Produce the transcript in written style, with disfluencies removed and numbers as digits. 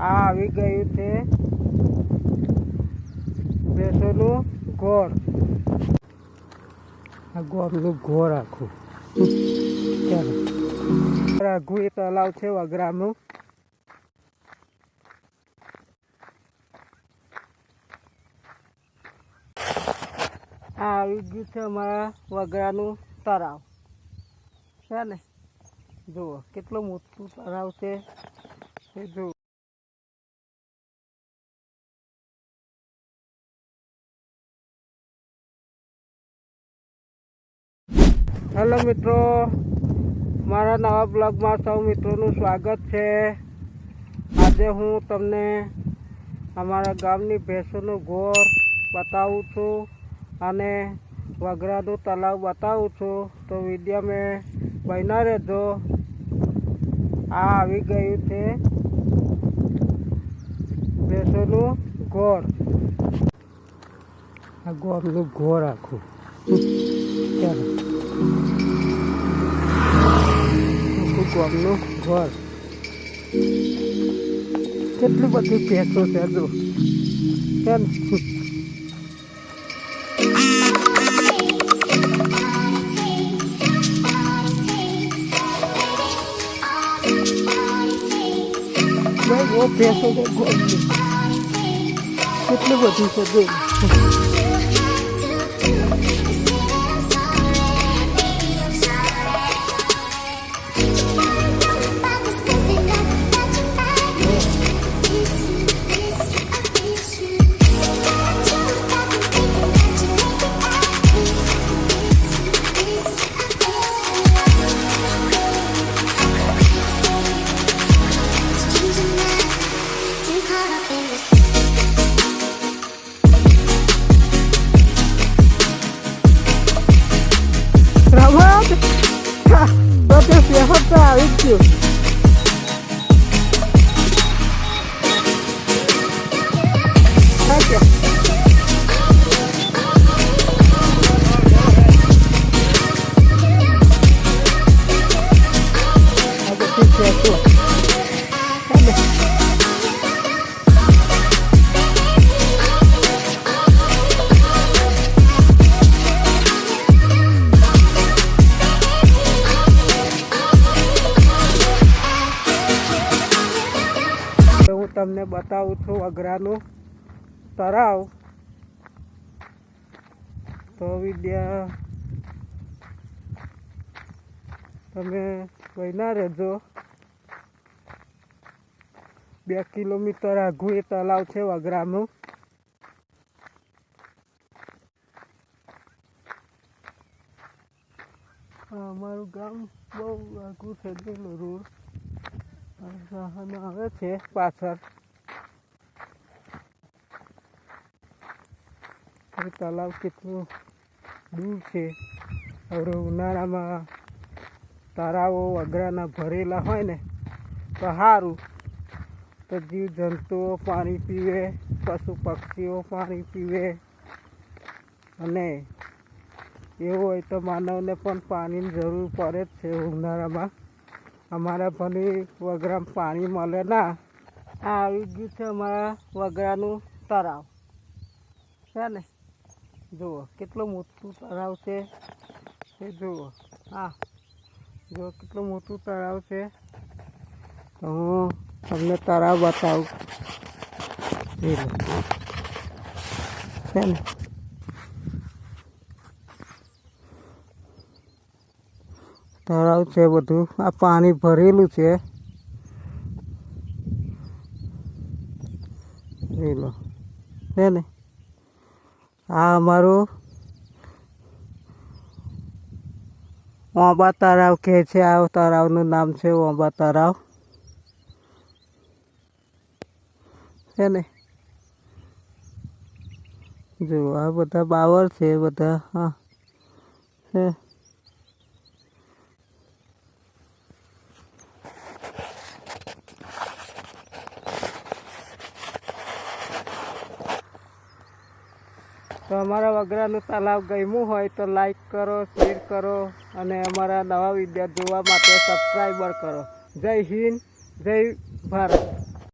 આ આવી ગયું છે ભેંસોનું ઘોર. આ ગોળનું ઘોર આખું આઘું એ તલાવ છે વગરાનું. આ આવી ગયું છે અમારા વગરાનું તળાવ છે ને. જુઓ કેટલું મોટું તળાવ છે એ જુઓ. હેલો મિત્રો, મારા નવા બ્લોગમાં સૌ મિત્રોનું સ્વાગત છે. આજે હું તમને અમારા ગામની ભેંસોનું ઘોર બતાવું છું અને વગરાનું તળાવ બતાવું છું. તો વિડીયો મેં બન્યા રહેજો. આ આવી ગયું છે ભેંસોનું ઘોર. આ ગોળનું ઘોર આખું ચાલો ગોળનું ઘોર. કેટલી બધી ભેંસો છે જો કેમ. ભાઈ ઓ ભેંસો તો ગોળ છે કેટલી બધી છે જો. Bota ferro pra isso. Aqui. Agora tem que ser tua. હું તમને બતાવું છું વગરાનું તળાવ. તો વિડીયો તમે બન્યા રહેજો. 2 કિલોમીટર આઘું એ તળાવ છે વગરાનું. અમારું ગામ બહુ આઘું છે. રોડ આવે છે પાછળ. તળાવ કેટલું દૂર છે. હવે ઉનાળામાં તળાવો વગરાના ભરેલા હોય ને તો સારું. તો જીવજંતુઓ પાણી પીવે, પશુ પક્ષીઓ પાણી પીવે અને એવું હોય તો માનવને પણ પાણીની જરૂર પડે જ છે ઉનાળામાં. અમારા ભલે વગરામાં પાણી મળે ના. આ આવી ગયું છે અમારા વગરાનું તળાવ છે ને. જુઓ કેટલું મોટું તળાવ છે એ જુઓ. હા જુઓ કેટલું મોટું તળાવ છે. તો હું તમને તળાવ બતાવું છે ને. તળાવ છે બધું. આ પાણી ભરેલું છે લો છે ને. આ અમારું ઓંબા તળાવ કહે છે. આ તળાવનું નામ છે ઓંબા તળાવ છે ને. જો આ બધા બાવર છે બધા. હા છે. તો અમારા વગરાનું તળાવ ગમ્યું હોય તો લાઈક કરો, શેર કરો અને અમારા નવા વિડીયો જોવા માટે સબસ્ક્રાઈબર કરો. જય હિન્દ, જય ભારત.